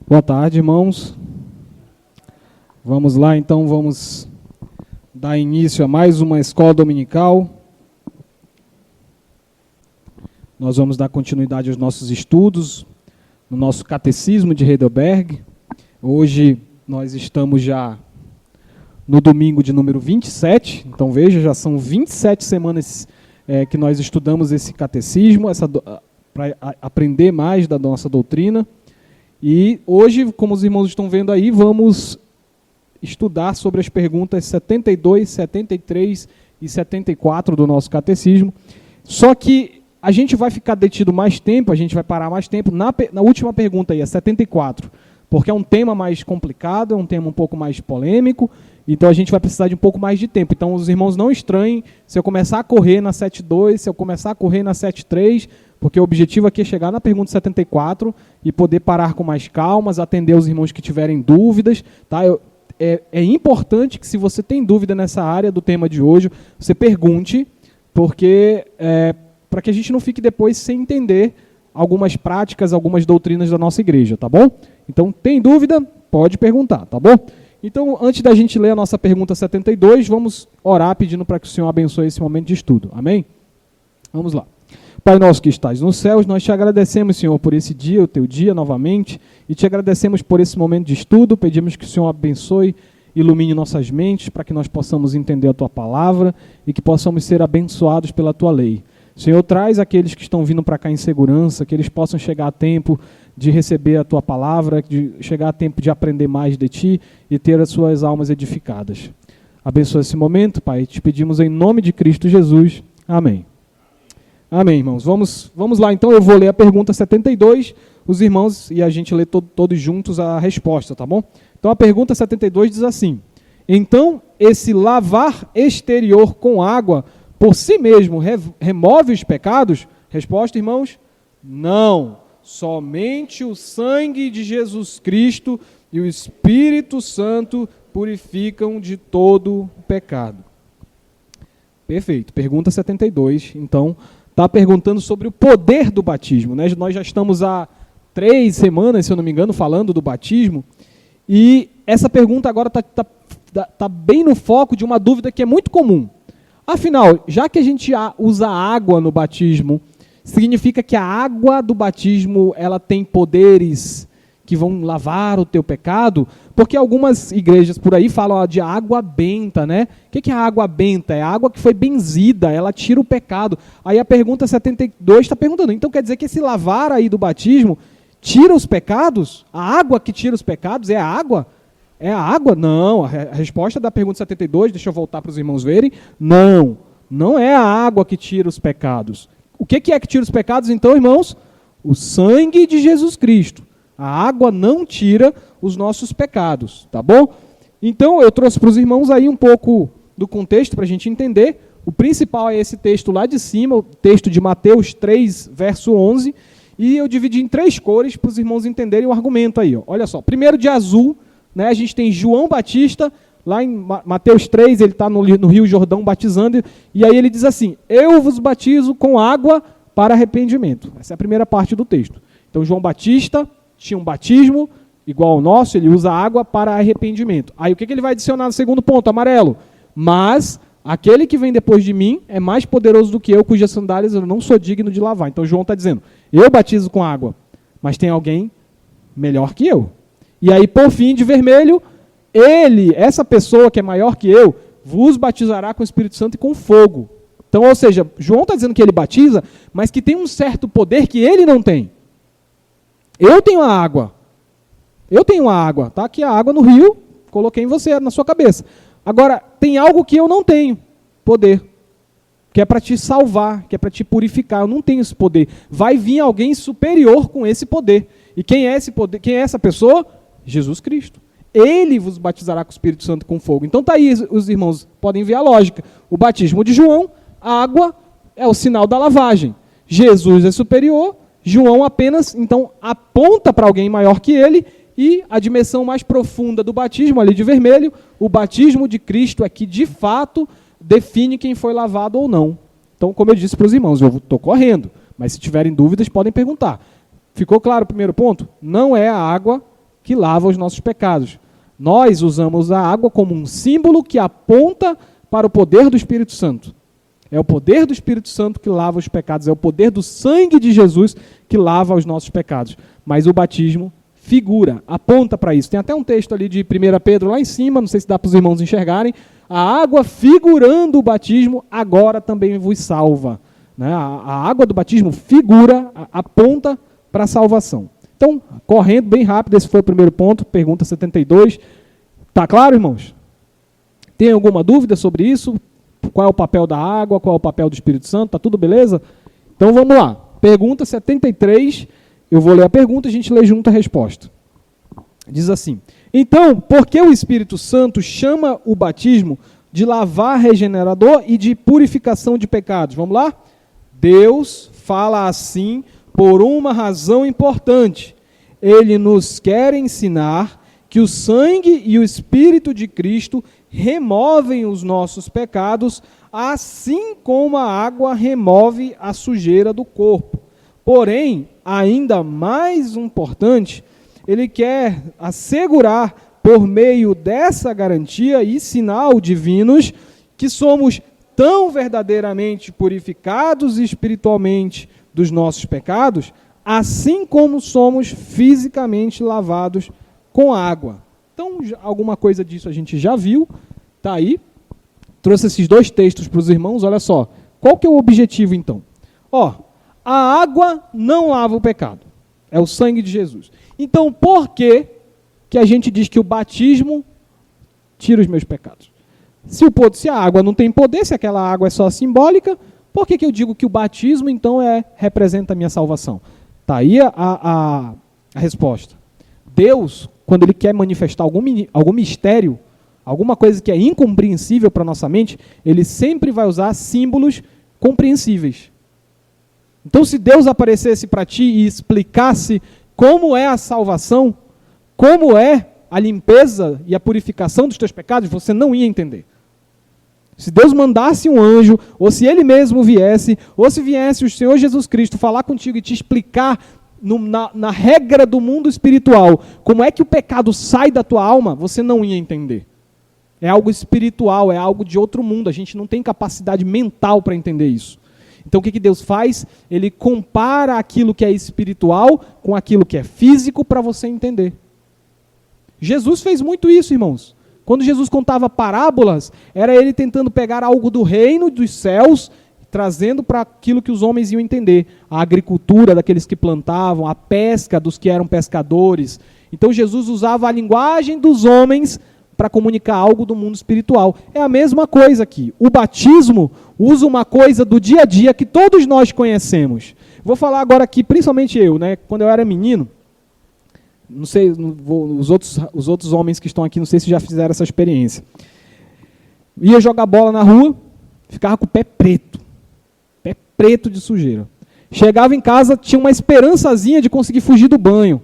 Boa tarde, irmãos. Vamos lá, então, vamos dar início a mais uma escola dominical. Nós vamos dar continuidade aos nossos estudos, no nosso catecismo de Heidelberg. Hoje nós estamos já no domingo de número 27, então veja, já são 27 semanas que nós estudamos esse catecismo, para aprender mais da nossa doutrina. E hoje, como os irmãos estão vendo aí, vamos estudar sobre as perguntas 72, 73 e 74 do nosso catecismo. Só que a gente vai ficar detido mais tempo, a gente vai parar mais tempo na última pergunta aí, a 74, porque é um tema mais complicado, é um tema um pouco mais polêmico, então a gente vai precisar de um pouco mais de tempo. Então os irmãos não estranhem se eu começar a correr na 72, se eu começar a correr na 73, porque o objetivo aqui é chegar na pergunta 74 e poder parar com mais calmas, atender os irmãos que tiverem dúvidas. Tá? É importante que, se você tem dúvida nessa área do tema de hoje, você pergunte, porque para que a gente não fique depois sem entender algumas práticas, algumas doutrinas da nossa igreja, tá bom? Então, tem dúvida? Pode perguntar, tá bom? Então, antes da gente ler a nossa pergunta 72, vamos orar pedindo para que o Senhor abençoe esse momento de estudo. Amém? Vamos lá. Pai nosso que estás nos céus, nós te agradecemos, Senhor, por esse dia, o teu dia novamente, e te agradecemos por esse momento de estudo. Pedimos que o Senhor abençoe, ilumine nossas mentes, para que nós possamos entender a tua palavra e que possamos ser abençoados pela tua lei. Senhor, traz aqueles que estão vindo para cá em segurança, que eles possam chegar a tempo de receber a tua palavra, de chegar a tempo de aprender mais de ti e ter as suas almas edificadas. Abençoa esse momento, Pai, te pedimos em nome de Cristo Jesus. Amém. Amém, irmãos. Vamos lá, então eu vou ler a pergunta 72, os irmãos e a gente lê todos juntos a resposta, tá bom? Então a pergunta 72 diz assim: então esse lavar exterior com água por si mesmo remove os pecados? Resposta, irmãos: não. Somente o sangue de Jesus Cristo e o Espírito Santo purificam de todo o pecado. Perfeito. Pergunta 72, então, está perguntando sobre o poder do batismo, né? Nós já estamos há 3 semanas, se eu não me engano, falando do batismo, e essa pergunta agora tá bem no foco de uma dúvida que é muito comum. Afinal, já que a gente usa água no batismo, significa que a água do batismo ela tem poderes que vão lavar o teu pecado? Porque algumas igrejas por aí falam de água benta, né? O que é a água benta? É a água que foi benzida, ela tira o pecado. Aí a pergunta 72 está perguntando, então quer dizer que esse lavar aí do batismo tira os pecados? A água que tira os pecados é a água? É a água? Não, a resposta da pergunta 72, deixa eu voltar para os irmãos verem, não é a água que tira os pecados. O que é que tira os pecados então, irmãos? O sangue de Jesus Cristo. A água não tira os nossos pecados, tá bom? Então eu trouxe para os irmãos aí um pouco do contexto para a gente entender. O principal é esse texto lá de cima, o texto de Mateus 3, verso 11, e eu dividi em 3 cores para os irmãos entenderem o argumento aí. Ó. Olha só, primeiro de azul, né, a gente tem João Batista, lá em Mateus 3, ele está no Rio Jordão batizando, e aí ele diz assim: eu vos batizo com água para arrependimento. Essa é a primeira parte do texto. Então João Batista tinha um batismo igual ao nosso, ele usa água para arrependimento. Aí o que ele vai adicionar no segundo ponto, amarelo? Mas aquele que vem depois de mim é mais poderoso do que eu, cujas sandálias eu não sou digno de lavar. Então João está dizendo, eu batizo com água, mas tem alguém melhor que eu. E aí, por fim, de vermelho, essa pessoa que é maior que eu, vos batizará com o Espírito Santo e com fogo. Então, ou seja, João está dizendo que ele batiza, mas que tem um certo poder que ele não tem. Eu tenho a água, tá aqui a água no rio, coloquei em você, na sua cabeça. Agora, tem algo que eu não tenho, poder, que é para te salvar, que é para te purificar. Eu não tenho esse poder. Vai vir alguém superior com esse poder. E quem é esse poder? Quem é essa pessoa? Jesus Cristo. Ele vos batizará com o Espírito Santo e com fogo. Então tá aí, os irmãos podem ver a lógica. O batismo de João, a água é o sinal da lavagem. Jesus é superior, João apenas, então, aponta para alguém maior que ele, e a dimensão mais profunda do batismo, ali de vermelho, o batismo de Cristo é que, de fato, define quem foi lavado ou não. Então, como eu disse para os irmãos, eu estou correndo, mas se tiverem dúvidas, podem perguntar. Ficou claro o primeiro ponto? Não é a água que lava os nossos pecados. Nós usamos a água como um símbolo que aponta para o poder do Espírito Santo. É o poder do Espírito Santo que lava os pecados, é o poder do sangue de Jesus que lava os nossos pecados. Mas o batismo figura, aponta para isso. Tem até um texto ali de 1 Pedro lá em cima, não sei se dá para os irmãos enxergarem. A água figurando o batismo agora também vos salva. Né? A água do batismo figura, aponta para a salvação. Então, correndo bem rápido, esse foi o primeiro ponto, pergunta 72. Está claro, irmãos? Tem alguma dúvida sobre isso? Qual é o papel da água? Qual é o papel do Espírito Santo? Está tudo beleza? Então vamos lá. Pergunta 73. Eu vou ler a pergunta e a gente lê junto a resposta. Diz assim: então, por que o Espírito Santo chama o batismo de lavar regenerador e de purificação de pecados? Vamos lá? Deus fala assim por uma razão importante. Ele nos quer ensinar que o sangue e o Espírito de Cristo removem os nossos pecados, assim como a água remove a sujeira do corpo. Porém, ainda mais importante, ele quer assegurar, por meio dessa garantia e sinal divinos, que somos tão verdadeiramente purificados espiritualmente dos nossos pecados, assim como somos fisicamente lavados com água. Então, alguma coisa disso a gente já viu, está aí. Trouxe esses dois textos para os irmãos, olha só. Qual que é o objetivo, então? A água não lava o pecado. É o sangue de Jesus. Então, por que a gente diz que o batismo tira os meus pecados? Se a água não tem poder, se aquela água é só simbólica, por que eu digo que o batismo, então, representa a minha salvação? Está aí a resposta. Deus, quando Ele quer manifestar algum mistério, alguma coisa que é incompreensível para a nossa mente, Ele sempre vai usar símbolos compreensíveis. Então, se Deus aparecesse para ti e explicasse como é a salvação, como é a limpeza e a purificação dos teus pecados, você não ia entender. Se Deus mandasse um anjo, ou se Ele mesmo viesse, ou se viesse o Senhor Jesus Cristo falar contigo e te explicar na regra do mundo espiritual como é que o pecado sai da tua alma, você não ia entender. É algo espiritual, é algo de outro mundo. A gente não tem capacidade mental para entender isso. Então o que Deus faz? Ele compara aquilo que é espiritual com aquilo que é físico para você entender. Jesus fez muito isso, irmãos. Quando Jesus contava parábolas, era Ele tentando pegar algo do reino dos céus, trazendo para aquilo que os homens iam entender. A agricultura daqueles que plantavam, a pesca dos que eram pescadores. Então Jesus usava a linguagem dos homens para comunicar algo do mundo espiritual. É a mesma coisa aqui. O batismo usa uma coisa do dia a dia que todos nós conhecemos. Vou falar agora aqui, principalmente eu, né? Quando eu era menino, não sei, os outros homens que estão aqui, não sei se já fizeram essa experiência. Ia jogar bola na rua, ficava com o pé preto de sujeira. Chegava em casa, tinha uma esperançazinha de conseguir fugir do banho.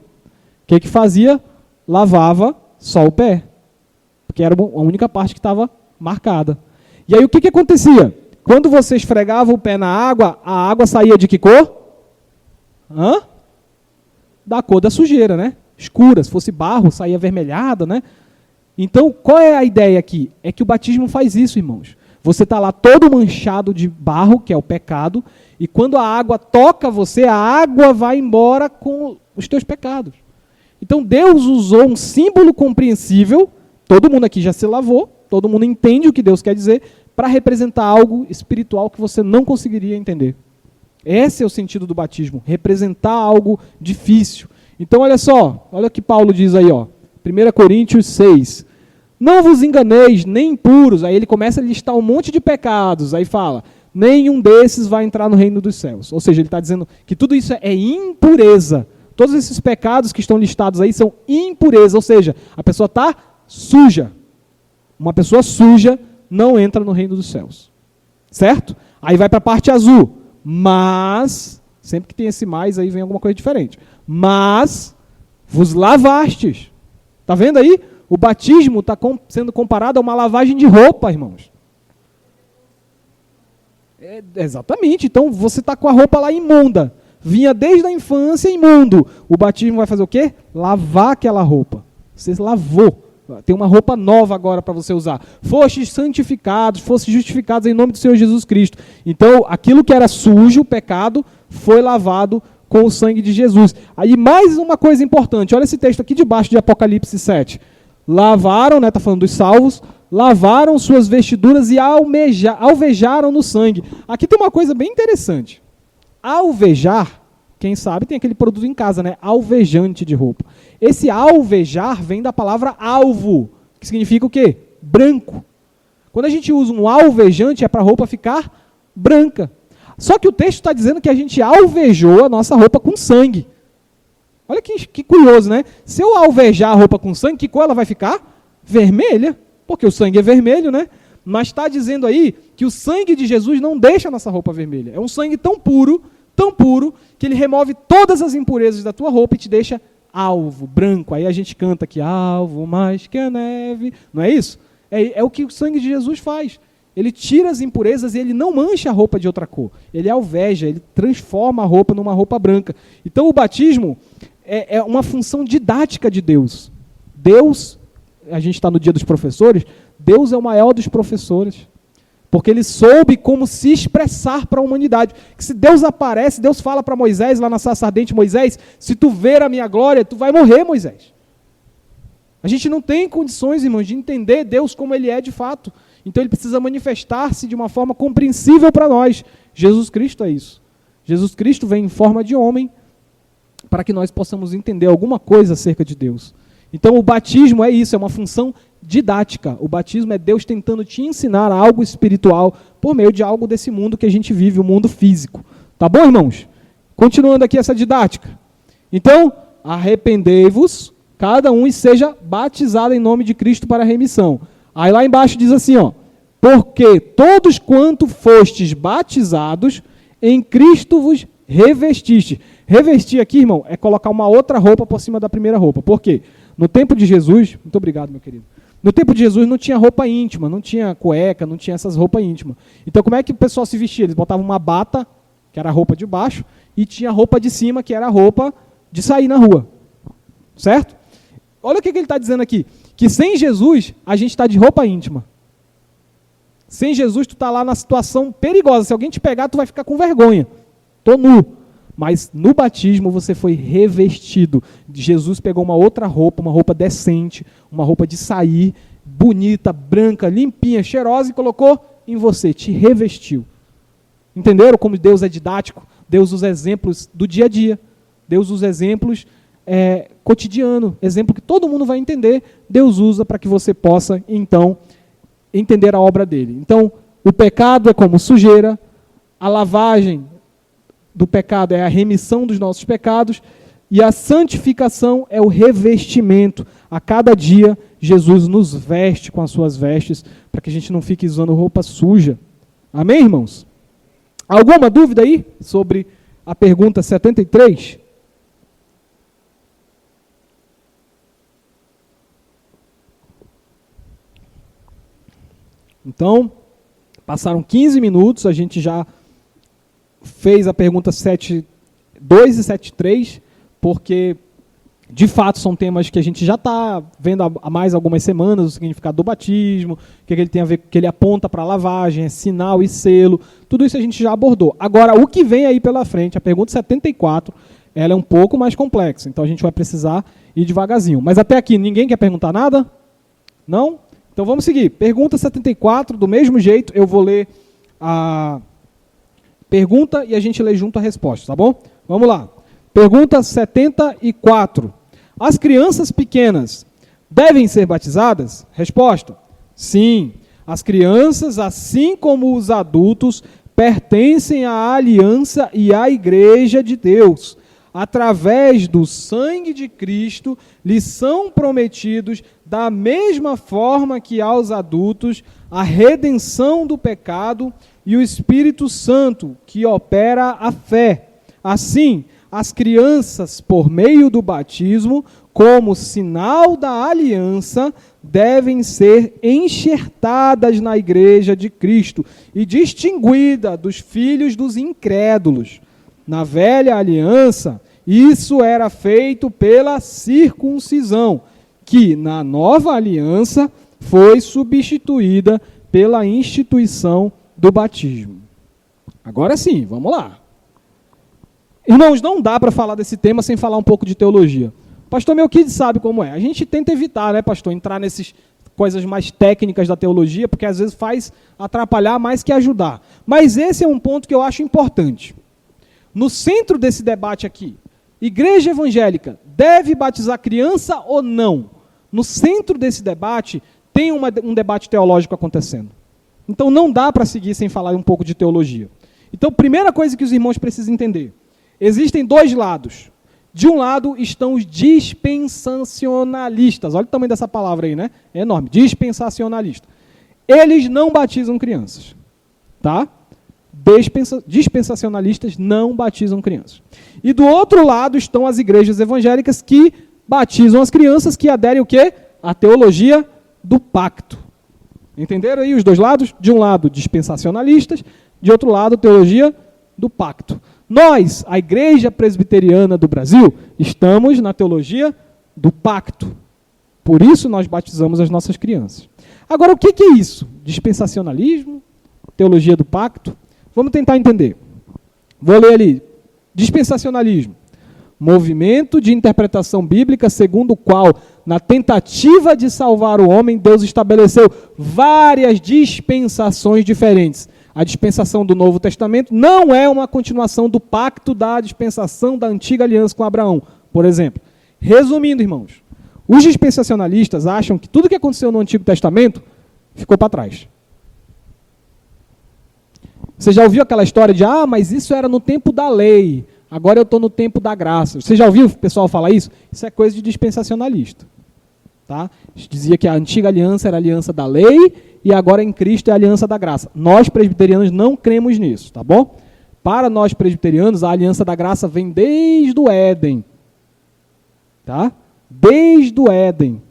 O que fazia? Lavava só o pé. Porque era a única parte que estava marcada. E aí o que acontecia? Quando você esfregava o pé na água, a água saía de que cor? Da cor da sujeira, né? Escura. Se fosse barro, saía avermelhada, né? Então, qual é a ideia aqui? É que o batismo faz isso, irmãos. Você está lá todo manchado de barro, que é o pecado, e quando a água toca você, a água vai embora com os teus pecados. Então, Deus usou um símbolo compreensível. Todo mundo aqui já se lavou, todo mundo entende o que Deus quer dizer, para representar algo espiritual que você não conseguiria entender. Esse é o sentido do batismo, representar algo difícil. Então, olha só, olha o que Paulo diz aí, 1 Coríntios 6. Não vos enganeis, nem impuros. Aí ele começa a listar um monte de pecados, aí fala, nenhum desses vai entrar no reino dos céus. Ou seja, ele está dizendo que tudo isso é impureza. Todos esses pecados que estão listados aí são impureza, ou seja, a pessoa está suja. Uma pessoa suja não entra no reino dos céus. Certo? Aí vai para a parte azul. Mas, sempre que tem esse mais, aí vem alguma coisa diferente. Mas, vos lavastes. Está vendo aí? O batismo está sendo comparado a uma lavagem de roupa, irmãos. Exatamente. Então, você está com a roupa lá imunda. vinha desde a infância imundo. O batismo vai fazer o quê? Lavar aquela roupa. Você lavou. Tem uma roupa nova agora para você usar. Fostes santificados, fostes justificados em nome do Senhor Jesus Cristo. Então, aquilo que era sujo, o pecado, foi lavado com o sangue de Jesus. Aí mais uma coisa importante, olha esse texto aqui debaixo de Apocalipse 7. Lavaram, né, está falando dos salvos, lavaram suas vestiduras e alvejaram no sangue. Aqui tem uma coisa bem interessante. Alvejar, quem sabe tem aquele produto em casa, né? Alvejante de roupa. Esse alvejar vem da palavra alvo, que significa o quê? Branco. Quando a gente usa um alvejante é para a roupa ficar branca. Só que o texto está dizendo que a gente alvejou a nossa roupa com sangue. Olha que curioso, né? Se eu alvejar a roupa com sangue, que cor ela vai ficar? Vermelha, porque o sangue é vermelho, né? Mas está dizendo aí que o sangue de Jesus não deixa a nossa roupa vermelha. É um sangue tão puro, que ele remove todas as impurezas da tua roupa e te deixa alvo, branco. Aí a gente canta aqui, alvo mais que a neve. Não é isso? É o que o sangue de Jesus faz. Ele tira as impurezas e ele não mancha a roupa de outra cor. Ele alveja, ele transforma a roupa numa roupa branca. Então o batismo é uma função didática de Deus. Deus, a gente está no dia dos professores, Deus é o maior dos professores. Porque ele soube como se expressar para a humanidade. Que se Deus aparece, Deus fala para Moisés, lá na sarça ardente, Moisés, se tu ver a minha glória, tu vai morrer, Moisés. A gente não tem condições, irmãos, de entender Deus como ele é de fato. Então ele precisa manifestar-se de uma forma compreensível para nós. Jesus Cristo é isso. Jesus Cristo vem em forma de homem para que nós possamos entender alguma coisa acerca de Deus. Então o batismo é isso, é uma função didática. O batismo é Deus tentando te ensinar algo espiritual por meio de algo desse mundo que a gente vive, o mundo físico. Tá bom, irmãos? Continuando aqui essa didática. Então, arrependei-vos, cada um, e seja batizado em nome de Cristo para a remissão. Aí lá embaixo diz assim, ó, porque todos quanto fostes batizados, em Cristo vos revestistes. Revestir aqui, irmão, é colocar uma outra roupa por cima da primeira roupa. Por quê? No tempo de Jesus, muito obrigado, meu querido. No tempo de Jesus não tinha roupa íntima, não tinha cueca, não tinha essas roupas íntimas. Então como é que o pessoal se vestia? Eles botavam uma bata, que era a roupa de baixo, e tinha a roupa de cima, que era a roupa de sair na rua. Certo? Olha o que ele está dizendo aqui. Que sem Jesus, a gente está de roupa íntima. Sem Jesus, tu está lá na situação perigosa. Se alguém te pegar, tu vai ficar com vergonha. Estou nu. Mas no batismo você foi revestido. Jesus pegou uma outra roupa, uma roupa decente, uma roupa de sair, bonita, branca, limpinha, cheirosa, e colocou em você, te revestiu. Entenderam como Deus é didático? Deus usa exemplos do dia a dia. Deus usa exemplos cotidiano, exemplo que todo mundo vai entender, Deus usa para que você possa, então, entender a obra dele. Então, o pecado é como sujeira, a lavagem do pecado é a remissão dos nossos pecados, e a santificação é o revestimento. A cada dia, Jesus nos veste com as suas vestes, para que a gente não fique usando roupa suja. Amém, irmãos? Alguma dúvida aí sobre a pergunta 73? Então, passaram 15 minutos, a gente já fez a pergunta 72 e 73, porque, de fato, são temas que a gente já está vendo há mais algumas semanas, o significado do batismo, o que ele tem a ver, que ele aponta para a lavagem, é sinal e selo, tudo isso a gente já abordou. Agora, o que vem aí pela frente, a pergunta 74, ela é um pouco mais complexa, então a gente vai precisar ir devagarzinho. Mas até aqui, ninguém quer perguntar nada? Não? Então vamos seguir. Pergunta 74, do mesmo jeito, eu vou ler a pergunta e a gente lê junto a resposta, tá bom? Vamos lá. Pergunta 74. As crianças pequenas devem ser batizadas? Resposta: sim. As crianças, assim como os adultos, pertencem à aliança e à igreja de Deus. Através do sangue de Cristo, lhes são prometidos, da mesma forma que aos adultos, a redenção do pecado e o Espírito Santo, que opera a fé. Assim, as crianças, por meio do batismo, como sinal da aliança, devem ser enxertadas na igreja de Cristo e distinguidas dos filhos dos incrédulos. na velha aliança, isso era feito pela circuncisão, que na nova aliança foi substituída pela instituição do batismo. Agora sim, vamos lá. Irmãos, não dá para falar desse tema sem falar um pouco de teologia. Pastor Melquides sabe como é. A gente tenta evitar, né, pastor, entrar nessas coisas mais técnicas da teologia, porque às vezes faz atrapalhar mais que ajudar. Mas esse é um ponto que eu acho importante. No centro desse debate aqui, igreja evangélica deve batizar criança ou não? No centro desse debate tem um debate teológico acontecendo. Então não dá para seguir sem falar um pouco de teologia. Então, primeira coisa que os irmãos precisam entender. Existem dois lados. De um lado estão os dispensacionalistas. Olha o tamanho dessa palavra aí, né? É enorme. Dispensacionalista. Eles não batizam crianças. Tá? Dispensacionalistas não batizam crianças. E do outro lado estão as igrejas evangélicas que batizam as crianças, que aderem o quê? A teologia do pacto. Entenderam aí os dois lados? De um lado, dispensacionalistas. De outro lado, teologia do pacto. Nós, a Igreja Presbiteriana do Brasil, estamos na teologia do pacto. Por isso nós batizamos as nossas crianças. Agora, o que é isso? Dispensacionalismo? Teologia do pacto? Vamos tentar entender. Vou ler ali. Dispensacionalismo. Movimento de interpretação bíblica segundo o qual, na tentativa de salvar o homem, Deus estabeleceu várias dispensações diferentes. A dispensação do Novo Testamento não é uma continuação do pacto da dispensação da antiga aliança com Abraão, por exemplo. Resumindo, irmãos, os dispensacionalistas acham que tudo que aconteceu no Antigo Testamento ficou para trás. Você já ouviu aquela história de, mas isso era no tempo da lei, agora eu estou no tempo da graça. Você já ouviu o pessoal falar isso? Isso é coisa de dispensacionalista. Tá? Dizia que a antiga aliança era a aliança da lei e agora em Cristo é a aliança da graça. Nós presbiterianos não cremos nisso, tá bom? Para nós presbiterianos, a aliança da graça vem desde o Éden. Tá? Desde o Éden.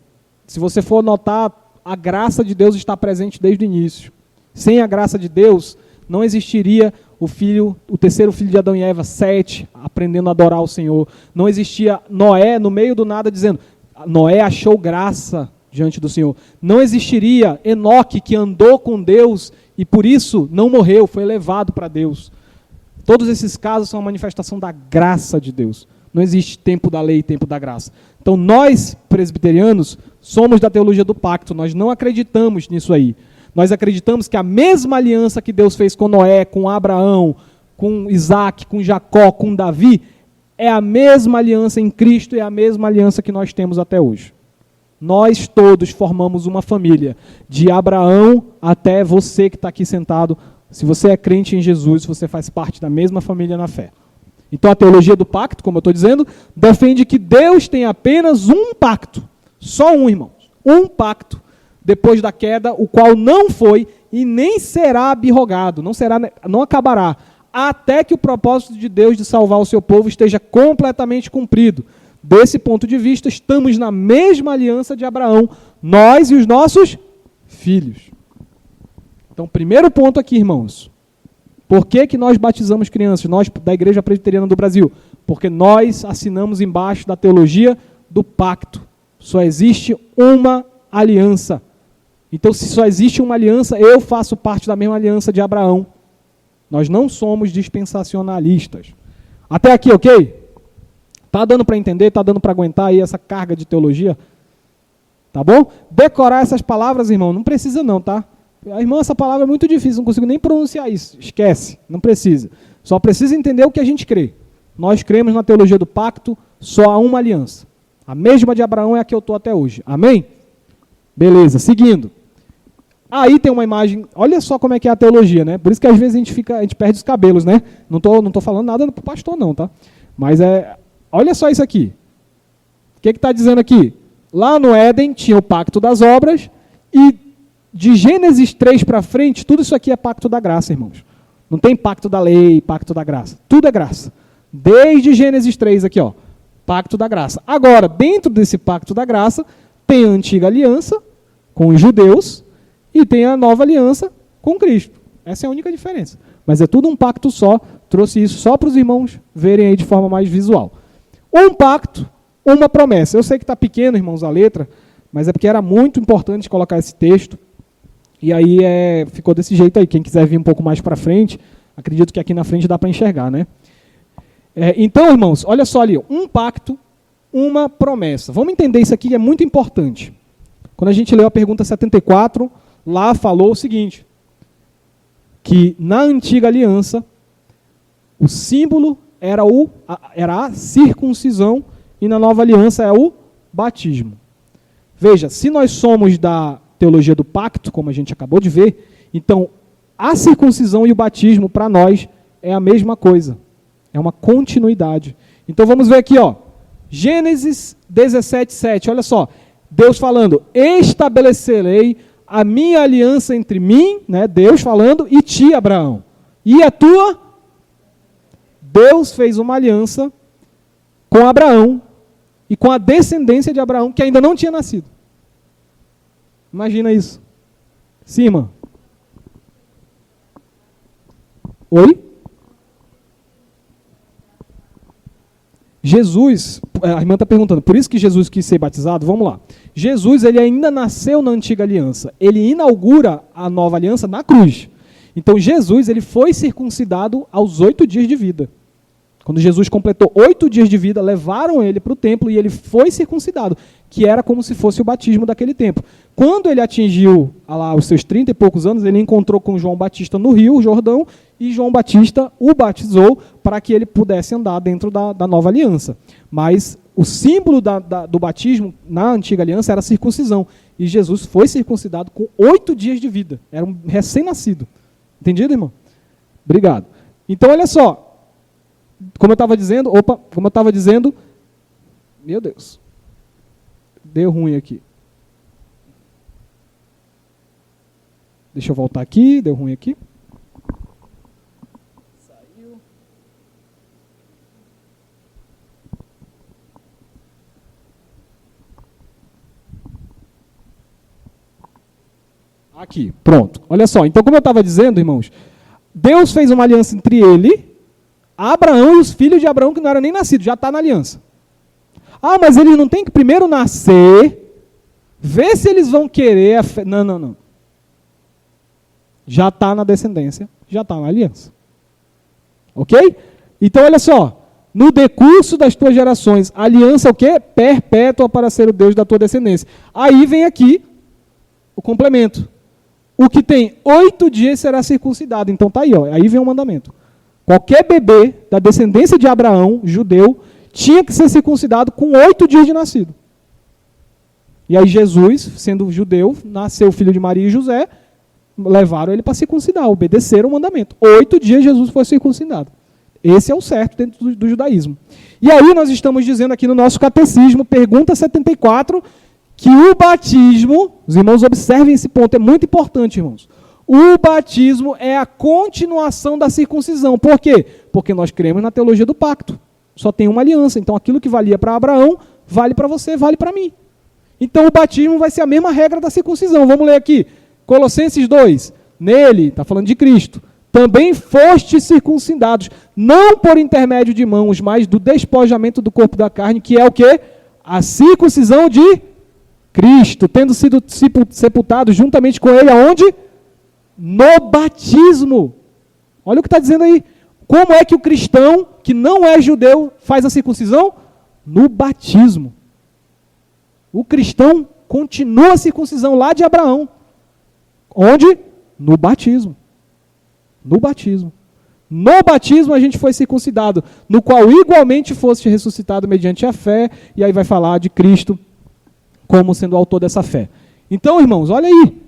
Se você for notar, a graça de Deus está presente desde o início. Sem a graça de Deus, não existiria o terceiro filho de Adão e Eva, Sete, aprendendo a adorar o Senhor. Não existia Noé no meio do nada dizendo, Noé achou graça diante do Senhor. Não existiria Enoque, que andou com Deus e por isso não morreu, foi levado para Deus. Todos esses casos são uma manifestação da graça de Deus. Não existe tempo da lei e tempo da graça. Então nós, presbiterianos, somos da teologia do pacto. Nós não acreditamos nisso aí. Nós acreditamos que a mesma aliança que Deus fez com Noé, com Abraão, com Isaac, com Jacó, com Davi, é a mesma aliança em Cristo e é a mesma aliança que nós temos até hoje. Nós todos formamos uma família, de Abraão até você que está aqui sentado. Se você é crente em Jesus, você faz parte da mesma família na fé. Então a teologia do pacto, como eu estou dizendo, defende que Deus tem apenas um pacto. Só um, irmãos. Um pacto, depois da queda, o qual não foi e nem será abrogado, não acabará, até que o propósito de Deus de salvar o seu povo esteja completamente cumprido. Desse ponto de vista, estamos na mesma aliança de Abraão, nós e os nossos filhos. Então, primeiro ponto aqui, irmãos. Por que nós batizamos crianças? Nós, da Igreja Presbiteriana do Brasil. Porque nós assinamos embaixo da teologia do pacto. Só existe uma aliança. Então, se só existe uma aliança, eu faço parte da mesma aliança de Abraão. Nós não somos dispensacionalistas. Até aqui, ok? Está dando para entender? Está dando para aguentar aí essa carga de teologia? Tá bom? Decorar essas palavras, irmão, não precisa não, tá? Irmão, essa palavra é muito difícil, não consigo nem pronunciar isso. Esquece, não precisa. Só precisa entender o que a gente crê. Nós cremos na teologia do pacto, só há uma aliança. A mesma de Abraão é a que eu estou até hoje. Amém? Beleza, seguindo. Aí tem uma imagem, olha só como é que é a teologia, né? Por isso que às vezes a gente perde os cabelos, né? Não tô falando nada pro pastor não, tá? Mas olha só isso aqui. O que está dizendo aqui? Lá no Éden tinha o pacto das obras e de Gênesis 3 para frente, tudo isso aqui é pacto da graça, irmãos. Não tem pacto da lei, pacto da graça. Tudo é graça. Desde Gênesis 3 aqui, ó, pacto da graça. Agora, dentro desse pacto da graça, tem a antiga aliança com os judeus e tem a nova aliança com Cristo. Essa é a única diferença. Mas é tudo um pacto só, Trouxe isso só para os irmãos verem aí de forma mais visual. Um pacto, uma promessa. Eu sei que está pequeno, irmãos, a letra, mas é porque era muito importante colocar esse texto. E aí ficou desse jeito aí. Quem quiser vir um pouco mais para frente, acredito que aqui na frente dá para enxergar, né? Então, irmãos, olha só ali, um pacto, uma promessa. Vamos entender isso aqui, é muito importante. Quando a gente leu a pergunta 74, lá falou o seguinte, que na antiga aliança, o símbolo era a circuncisão e na nova aliança é o batismo. Veja, se nós somos da teologia do pacto, como a gente acabou de ver, então a circuncisão e o batismo para nós é a mesma coisa. É uma continuidade. Então vamos ver aqui, ó. Gênesis 17:7. Olha só. Deus falando: estabelecerei a minha aliança entre mim, né, Deus falando, e ti, Abraão. E a tua? Deus fez uma aliança com Abraão e com a descendência de Abraão, que ainda não tinha nascido. Imagina isso. Sim, irmã. Oi? Jesus, a irmã está perguntando, por isso que Jesus quis ser batizado? Vamos lá. Jesus, ele ainda nasceu na antiga aliança. Ele inaugura a nova aliança na cruz. Então, Jesus, ele foi circuncidado aos 8 dias de vida. Quando Jesus completou 8 dias de vida, levaram ele para o templo e ele foi circuncidado, que era como se fosse o batismo daquele tempo. Quando ele atingiu lá os seus 30 e poucos anos, ele encontrou com João Batista no Rio Jordão e João Batista o batizou para que ele pudesse andar dentro da nova aliança. Mas o símbolo do batismo na antiga aliança era a circuncisão. E Jesus foi circuncidado com 8 dias de vida. Era um recém-nascido. Entendido, irmão? Obrigado. Então, olha só. Como eu estava dizendo, meu Deus, deu ruim aqui. Deixa eu voltar aqui, deu ruim aqui. Saiu. Aqui, pronto. Olha só, então como eu estava dizendo, irmãos, Deus fez uma aliança entre ele, Abraão e os filhos de Abraão que não eram nem nascidos, já está na aliança. Ah, mas eles não têm que primeiro nascer, ver se eles vão querer a fé. Não, não, não. Já está na descendência, já está na aliança. Ok? Então, olha só. No decurso das tuas gerações, aliança o quê? Perpétua para ser o Deus da tua descendência. Aí vem aqui o complemento. O que tem 8 dias será circuncidado. Então está aí, ó. Aí vem o mandamento. Qualquer bebê da descendência de Abraão, judeu, tinha que ser circuncidado com 8 dias de nascido. E aí Jesus, sendo judeu, nasceu filho de Maria e José, levaram ele para circuncidar, obedeceram o mandamento. 8 dias Jesus foi circuncidado. Esse é o certo dentro do judaísmo. E aí nós estamos dizendo aqui no nosso catecismo, pergunta 74, que o batismo, os irmãos observem esse ponto, é muito importante, irmãos. O batismo é a continuação da circuncisão. Por quê? Porque nós cremos na teologia do pacto. Só tem uma aliança. Então, aquilo que valia para Abraão, vale para você, vale para mim. Então, o batismo vai ser a mesma regra da circuncisão. Vamos ler aqui. Colossenses 2. Nele, está falando de Cristo, também fostes circuncidados, não por intermédio de mãos, mas do despojamento do corpo da carne, que é o quê? A circuncisão de Cristo, tendo sido sepultados juntamente com ele, aonde? No batismo. Olha o que está dizendo aí. Como é que o cristão, que não é judeu, faz a circuncisão? No batismo. O cristão continua a circuncisão lá de Abraão. Onde? No batismo. No batismo. No batismo a gente foi circuncidado, no qual igualmente foste ressuscitado mediante a fé, e aí vai falar de Cristo como sendo o autor dessa fé. Então, irmãos, olha aí.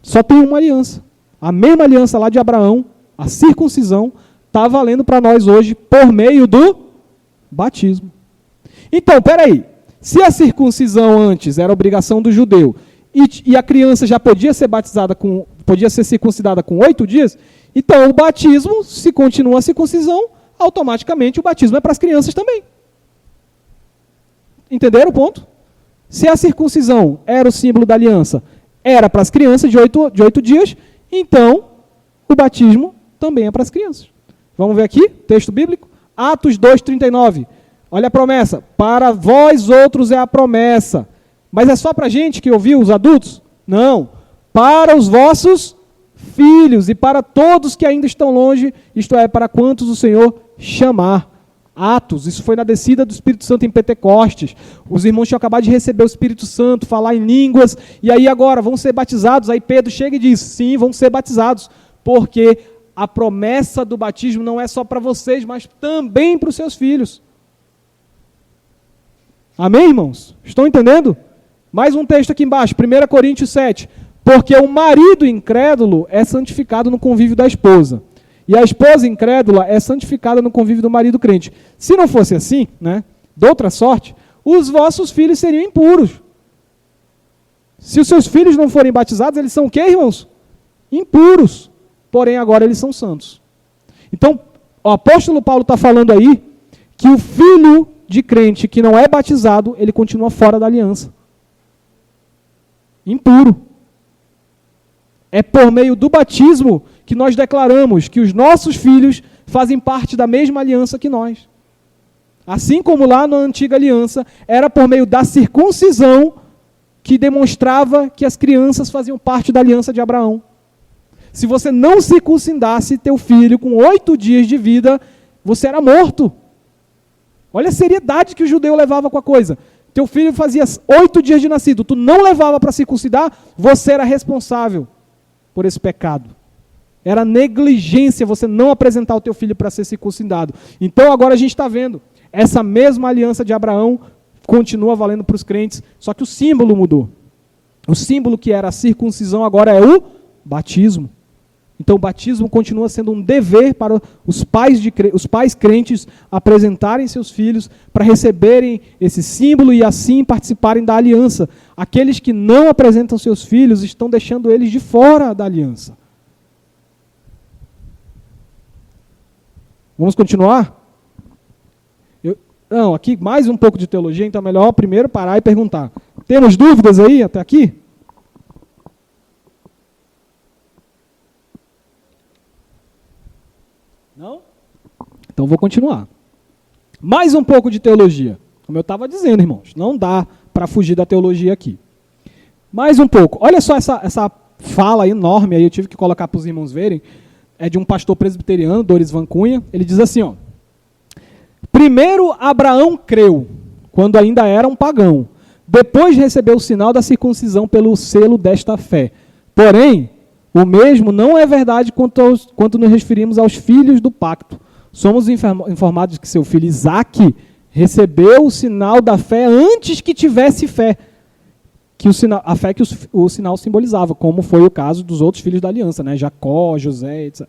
Só tem uma aliança. A mesma aliança lá de Abraão, a circuncisão, está valendo para nós hoje por meio do batismo. Então, peraí. Se a circuncisão antes era obrigação do judeu e a criança já podia ser podia ser circuncidada com 8 dias, então o batismo, se continua a circuncisão, automaticamente o batismo é para as crianças também. Entenderam o ponto? Se a circuncisão era o símbolo da aliança, era para as crianças de 8 dias, então o batismo também é para as crianças. Vamos ver aqui, texto bíblico. Atos 2:39. Olha a promessa. Para vós outros é a promessa. Mas é só para a gente que ouviu, os adultos? Não. Para os vossos filhos e para todos que ainda estão longe, isto é, para quantos o Senhor chamar. Atos, isso foi na descida do Espírito Santo em Pentecostes. Os irmãos tinham acabado de receber o Espírito Santo, falar em línguas, e aí agora vão ser batizados. Aí Pedro chega e diz, sim, vão ser batizados, porque a promessa do batismo não é só para vocês, mas também para os seus filhos. Amém, irmãos? Estão entendendo? Mais um texto aqui embaixo, 1 Coríntios 7. Porque o marido incrédulo é santificado no convívio da esposa. E a esposa incrédula é santificada no convívio do marido crente. Se não fosse assim, né, de outra sorte, os vossos filhos seriam impuros. Se os seus filhos não forem batizados, eles são o quê, irmãos? Impuros. Porém, agora eles são santos. Então, o apóstolo Paulo está falando aí que o filho de crente que não é batizado, ele continua fora da aliança. Impuro. É por meio do batismo que nós declaramos que os nossos filhos fazem parte da mesma aliança que nós. Assim como lá na antiga aliança, era por meio da circuncisão que demonstrava que as crianças faziam parte da aliança de Abraão. Se você não circuncidasse teu filho com 8 dias de vida, você era morto. Olha a seriedade que o judeu levava com a coisa. Teu filho fazia 8 dias de nascido, tu não levava para circuncidar, você era responsável por esse pecado. Era negligência você não apresentar o teu filho para ser circuncidado. Então agora a gente está vendo, essa mesma aliança de Abraão continua valendo para os crentes, só que o símbolo mudou. O símbolo que era a circuncisão agora é o batismo. Então o batismo continua sendo um dever para os pais crentes apresentarem seus filhos para receberem esse símbolo e assim participarem da aliança. Aqueles que não apresentam seus filhos estão deixando eles de fora da aliança. Vamos continuar? Não, aqui mais um pouco de teologia, então é melhor primeiro parar e perguntar. Temos dúvidas aí até aqui? Não? Então vou continuar. Mais um pouco de teologia. Como eu estava dizendo, irmãos, não dá para fugir da teologia aqui. Mais um pouco. Olha só essa fala enorme aí, eu tive que colocar para os irmãos verem. É de um pastor presbiteriano, Doris Van Cunha. Ele diz assim, ó. Primeiro Abraão creu, quando ainda era um pagão. Depois recebeu o sinal da circuncisão pelo selo desta fé. Porém, o mesmo não é verdade quanto nos referimos aos filhos do pacto. Somos informados que seu filho Isaque recebeu o sinal da fé antes que tivesse fé. A fé que o sinal simbolizava, como foi o caso dos outros filhos da aliança, né? Jacó, José, etc.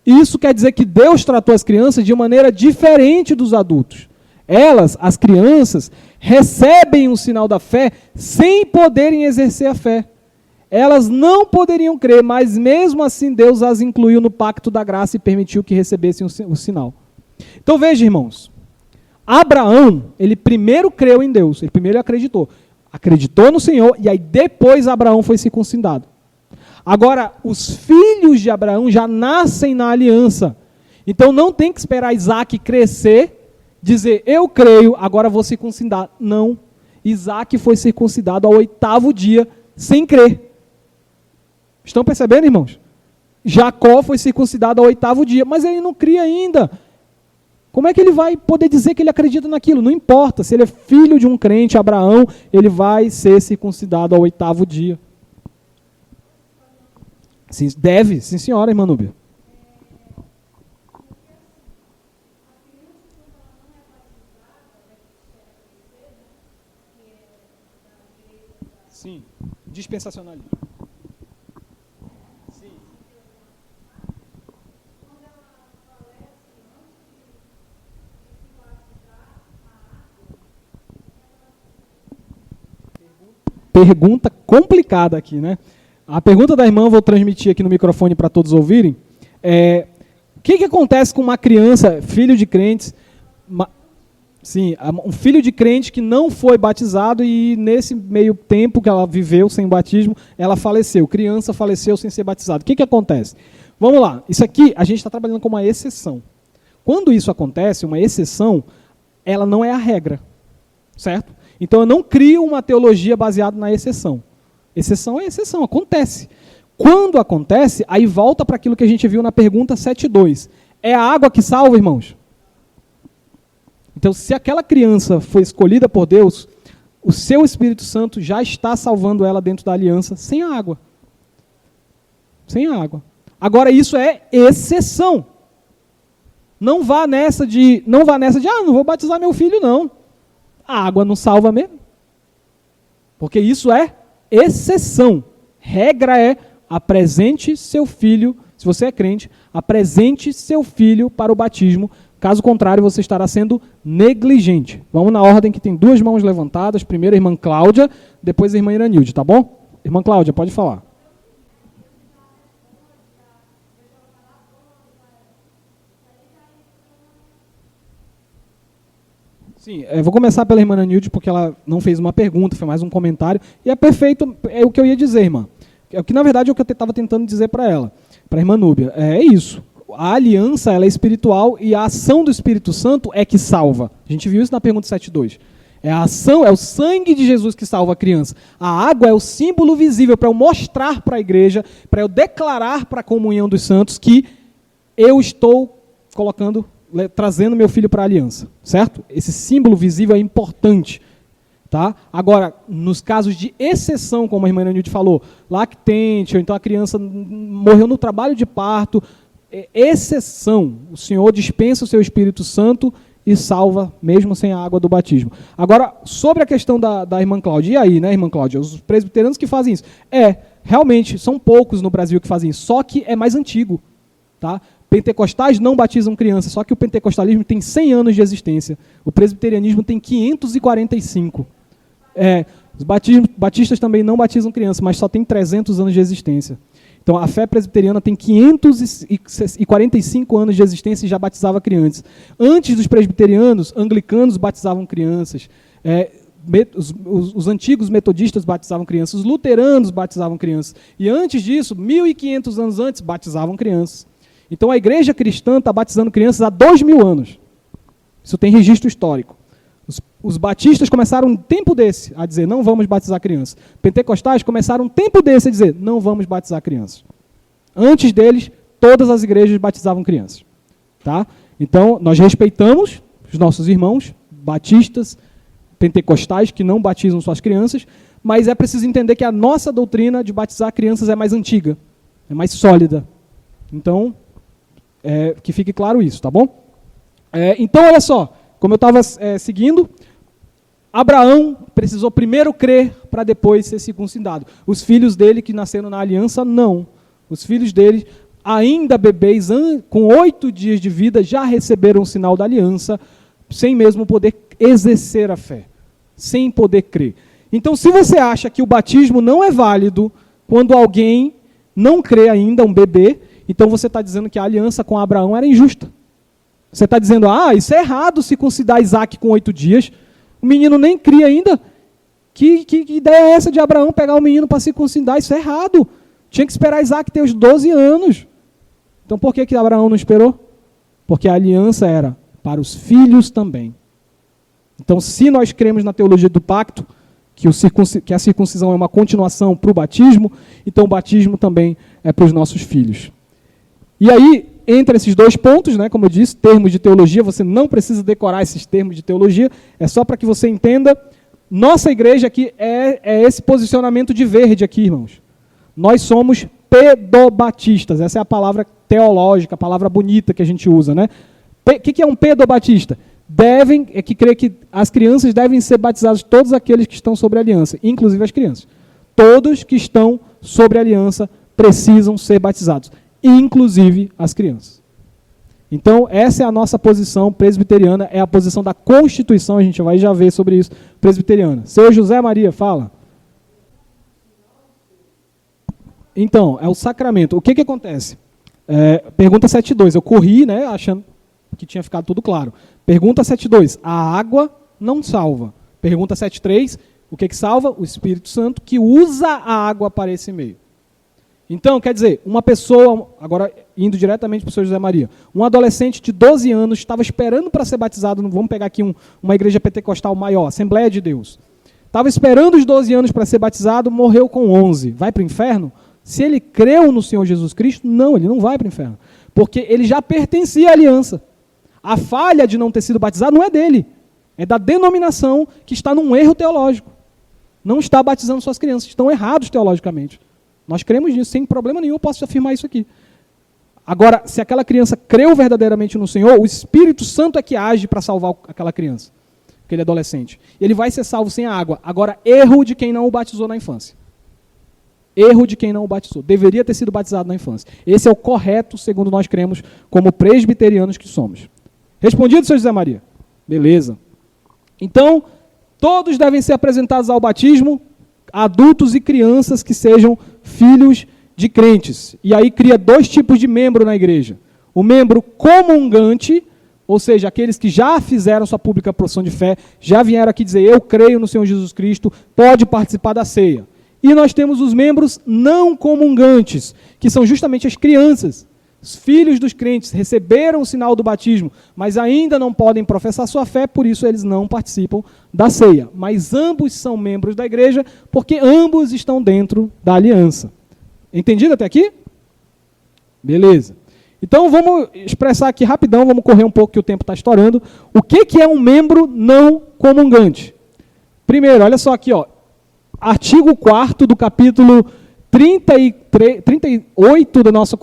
Isso quer dizer que Deus tratou as crianças de maneira diferente dos adultos. Elas, as crianças, recebem o sinal da fé sem poderem exercer a fé. Elas não poderiam crer, mas mesmo assim Deus as incluiu no pacto da graça e permitiu que recebessem o sinal. Então veja, irmãos, Abraão, ele primeiro creu em Deus, ele primeiro acreditou no Senhor, e aí depois Abraão foi circuncidado. Agora, os filhos de Abraão já nascem na aliança, então não tem que esperar Isaque crescer, dizer, eu creio, agora vou circuncidar. Não, Isaque foi circuncidado ao 8º dia, sem crer. Estão percebendo, irmãos? Jacó foi circuncidado ao 8º dia, mas ele não cria ainda. Como é que ele vai poder dizer que ele acredita naquilo? Não importa, se ele é filho de um crente, Abraão, ele vai ser circuncidado ao 8º dia. Sim, deve, sim senhora, irmã Núbia. Sim, dispensacionalismo. Pergunta complicada aqui, né? A pergunta da irmã, vou transmitir aqui no microfone para todos ouvirem. O que acontece com uma criança, filho de crentes, um filho de crente que não foi batizado e nesse meio tempo que ela viveu sem batismo, ela faleceu. Criança faleceu sem ser batizado. O que acontece? vamos lá. Isso aqui, a gente está trabalhando com uma exceção. Quando isso acontece, uma exceção, ela não é a regra, certo? Então eu não crio uma teologia baseada na exceção. Exceção é exceção, acontece. Quando acontece, aí volta para aquilo que a gente viu na pergunta 7.2. É a água que salva, irmãos? Então, se aquela criança foi escolhida por Deus, o seu Espírito Santo já está salvando ela dentro da aliança sem a água. Sem a água. Agora, isso é exceção. Não vá nessa de, não vou batizar meu filho, não. A água não salva mesmo. Porque isso é exceção. Regra é, apresente seu filho, se você é crente, apresente seu filho para o batismo. Caso contrário, você estará sendo negligente. Vamos na ordem que tem 2 mãos levantadas. Primeiro a irmã Cláudia, depois a irmã Iranilde, tá bom? Irmã Cláudia, pode falar. Sim, eu vou começar pela irmã Iranilde, porque ela não fez uma pergunta, foi mais um comentário. E é perfeito, é o que eu ia dizer, irmã. É o que, na verdade, é o que eu estava tentando dizer para ela, para a irmã Núbia. É isso. A aliança, ela é espiritual e a ação do Espírito Santo é que salva. A gente viu isso na pergunta 7.2. É a ação, é o sangue de Jesus que salva a criança. A água é o símbolo visível para eu mostrar para a igreja, para eu declarar para a comunhão dos santos que eu estou trazendo meu filho para a aliança. Certo? Esse símbolo visível é importante. Tá? Agora, nos casos de exceção, como a irmã Nilde falou, lactente, ou então a criança morreu no trabalho de parto, exceção, o Senhor dispensa o seu Espírito Santo e salva, mesmo sem a água do batismo. Agora, sobre a questão da irmã Cláudia, e aí, né, irmã Cláudia, os presbiterianos que fazem isso? Realmente, são poucos no Brasil que fazem isso, só que é mais antigo. Tá? Pentecostais não batizam crianças, só que o pentecostalismo tem 100 anos de existência, o presbiterianismo tem 545. Os batistas também não batizam crianças, mas só tem 300 anos de existência. Então, a fé presbiteriana tem 545 anos de existência e já batizava crianças. Antes dos presbiterianos, anglicanos batizavam crianças. Os antigos metodistas batizavam crianças. Os luteranos batizavam crianças. E antes disso, 1.500 anos antes, batizavam crianças. Então, a igreja cristã está batizando crianças há 2.000 anos. Isso tem registro histórico. Os batistas começaram um tempo desse a dizer, não vamos batizar crianças. Pentecostais começaram um tempo desse a dizer, não vamos batizar crianças. Antes deles, todas as igrejas batizavam crianças. Tá? Então, nós respeitamos os nossos irmãos, batistas, pentecostais, que não batizam suas crianças, mas é preciso entender que a nossa doutrina de batizar crianças é mais antiga, é mais sólida. Então, que fique claro isso, tá bom? Então, olha só, como eu estava seguindo, Abraão precisou primeiro crer para depois ser circuncidado. Os filhos dele que nasceram na aliança, não. Os filhos dele, ainda bebês, com 8 dias de vida, já receberam o sinal da aliança, sem mesmo poder exercer a fé, sem poder crer. Então, se você acha que o batismo não é válido quando alguém não crê ainda, um bebê, então você está dizendo que a aliança com Abraão era injusta. Você está dizendo, isso é errado circuncidar Isaac com 8 dias. O menino nem cria ainda. Que ideia é essa de Abraão pegar o menino para circuncidar? Isso é errado. Tinha que esperar Isaac ter os 12 anos. Então por que Abraão não esperou? Porque a aliança era para os filhos também. Então se nós cremos na teologia do pacto, que a circuncisão é uma continuação para o batismo, então o batismo também é para os nossos filhos. E aí, entre esses 2 pontos, né, como eu disse, termos de teologia, você não precisa decorar esses termos de teologia, é só para que você entenda. Nossa igreja aqui é esse posicionamento de verde aqui, irmãos. Nós somos pedobatistas, essa é a palavra teológica, a palavra bonita que a gente usa, né? O que é um pedobatista? Que crê que as crianças devem ser batizadas, todos aqueles que estão sobre a aliança, inclusive as crianças. Todos que estão sobre a aliança precisam ser batizados, inclusive as crianças. Então, essa é a nossa posição presbiteriana, é a posição da Constituição, a gente vai já ver sobre isso, presbiteriana. Seu José Maria, fala. Então, é o sacramento. O que acontece? Pergunta 7.2, eu corri, né, achando que tinha ficado tudo claro. Pergunta 7.2, a água não salva. Pergunta 7.3, o que salva? O Espírito Santo, que usa a água para esse meio. Então, quer dizer, uma pessoa, agora indo diretamente para o Sr. José Maria, um adolescente de 12 anos estava esperando para ser batizado, vamos pegar aqui uma igreja pentecostal maior, Assembleia de Deus. Estava esperando os 12 anos para ser batizado, morreu com 11. Vai para o inferno? Se ele creu no Senhor Jesus Cristo, não, ele não vai para o inferno. Porque ele já pertencia à aliança. A falha de não ter sido batizado não é dele, é da denominação que está num erro teológico. Não está batizando suas crianças, estão errados teologicamente. Nós cremos nisso, sem problema nenhum, eu posso afirmar isso aqui. Agora, se aquela criança creu verdadeiramente no Senhor, o Espírito Santo é que age para salvar aquela criança, aquele adolescente. Ele vai ser salvo sem a água. Agora, erro de quem não o batizou na infância. Erro de quem não o batizou. Deveria ter sido batizado na infância. Esse é o correto, segundo nós cremos, como presbiterianos que somos. Respondido, Sr. José Maria? Beleza. Então, todos devem ser apresentados ao batismo, adultos e crianças que sejam filhos de crentes. E aí cria dois tipos de membro na igreja. O membro comungante, ou seja, aqueles que já fizeram sua pública profissão de fé, já vieram aqui dizer, eu creio no Senhor Jesus Cristo, pode participar da ceia. E nós temos os membros não comungantes, que são justamente as crianças. Os filhos dos crentes receberam o sinal do batismo, mas ainda não podem professar sua fé, por isso eles não participam da ceia. Mas ambos são membros da igreja, porque ambos estão dentro da aliança. Entendido até aqui? Beleza. Então vamos expressar aqui rapidão, vamos correr um pouco que o tempo está estourando. O que é um membro não comungante? Primeiro, olha só aqui, ó, artigo 4º do capítulo 38 do nosso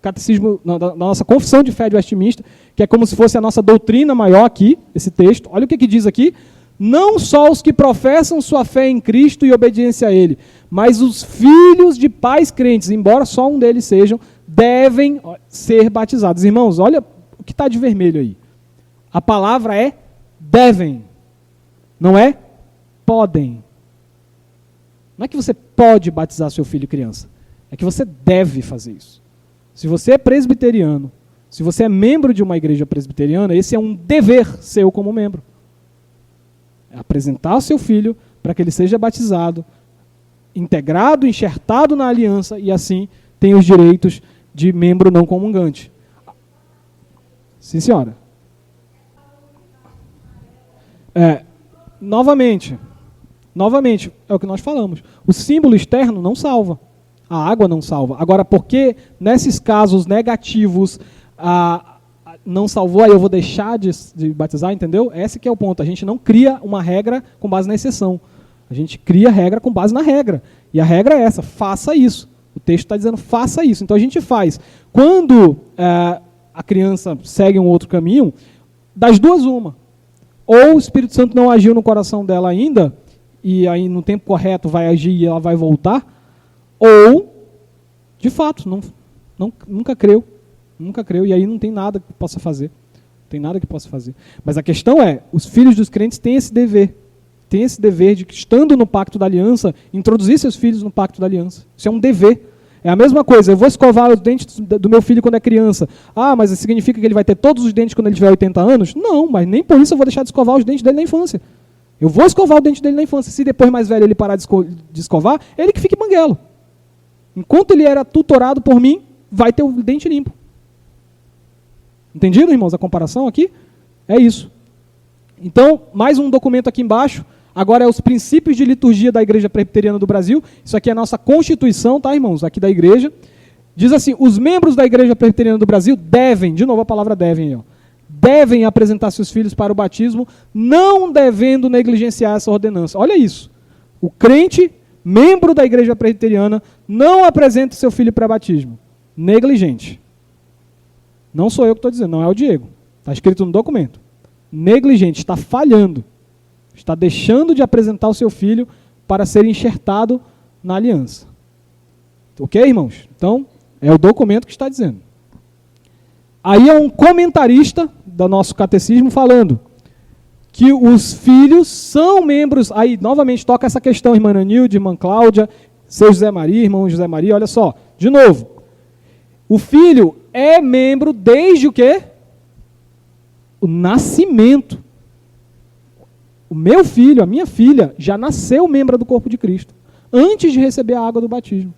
catecismo, da nossa confissão de fé de Westminster, que é como se fosse a nossa doutrina maior aqui, esse texto. Olha o que diz aqui. Não só os que professam sua fé em Cristo e obediência a Ele, mas os filhos de pais crentes, embora só um deles sejam, devem ser batizados. Irmãos, olha o que está de vermelho aí. A palavra é devem, não é podem. Não é que você pode batizar seu filho e criança, é que você deve fazer isso. Se você é presbiteriano, se você é membro de uma igreja presbiteriana, esse é um dever seu como membro. É apresentar o seu filho para que ele seja batizado, integrado, enxertado na aliança e assim tem os direitos de membro não comungante. Sim, senhora. Novamente, é o que nós falamos. O símbolo externo não salva. A água não salva. Agora, porque nesses casos negativos não salvou, aí eu vou deixar de batizar, entendeu? Esse que é o ponto. A gente não cria uma regra com base na exceção. A gente cria regra com base na regra. E a regra é essa, faça isso. O texto está dizendo, faça isso. Então a gente faz. Quando a criança segue um outro caminho, das duas uma. Ou o Espírito Santo não agiu no coração dela ainda, e aí no tempo correto vai agir e ela vai voltar, ou, de fato, nunca creu, e aí não tem nada que possa fazer. Não tem nada que possa fazer. Mas a questão é, os filhos dos crentes têm esse dever de que, estando no pacto da aliança, introduzir seus filhos no pacto da aliança. Isso é um dever. É a mesma coisa, eu vou escovar os dentes do meu filho quando é criança. Ah, mas isso significa que ele vai ter todos os dentes quando ele tiver 80 anos? Não, mas nem por isso eu vou deixar de escovar os dentes dele na infância. Eu vou escovar o dente dele na infância. Se depois mais velho ele parar de escovar, ele que fique banguelo. Enquanto ele era tutorado por mim, vai ter o dente limpo. Entendido, irmãos, a comparação aqui? É isso. Então, mais um documento aqui embaixo. Agora é os princípios de liturgia da Igreja Presbiteriana do Brasil. Isso aqui é a nossa Constituição, tá, irmãos? Aqui da igreja. Diz assim, os membros da Igreja Presbiteriana do Brasil devem, de novo a palavra devem, ó, devem apresentar seus filhos para o batismo, não devendo negligenciar essa ordenança. Olha isso. O crente, membro da Igreja Presbiteriana, não apresenta seu filho para batismo. Negligente. Não sou eu que estou dizendo, não é o Diego. Está escrito no documento. Negligente, está falhando. Está deixando de apresentar o seu filho para ser enxertado na aliança. Ok, irmãos? Então, é o documento que está dizendo. Aí é um comentarista do nosso catecismo falando que os filhos são membros... Aí, novamente, toca essa questão, irmã Anilde, irmã Cláudia, seu José Maria, irmão José Maria, olha só. De novo, o filho é membro desde o quê? O nascimento. O meu filho, a minha filha, já nasceu membro do corpo de Cristo, antes de receber a água do batismo.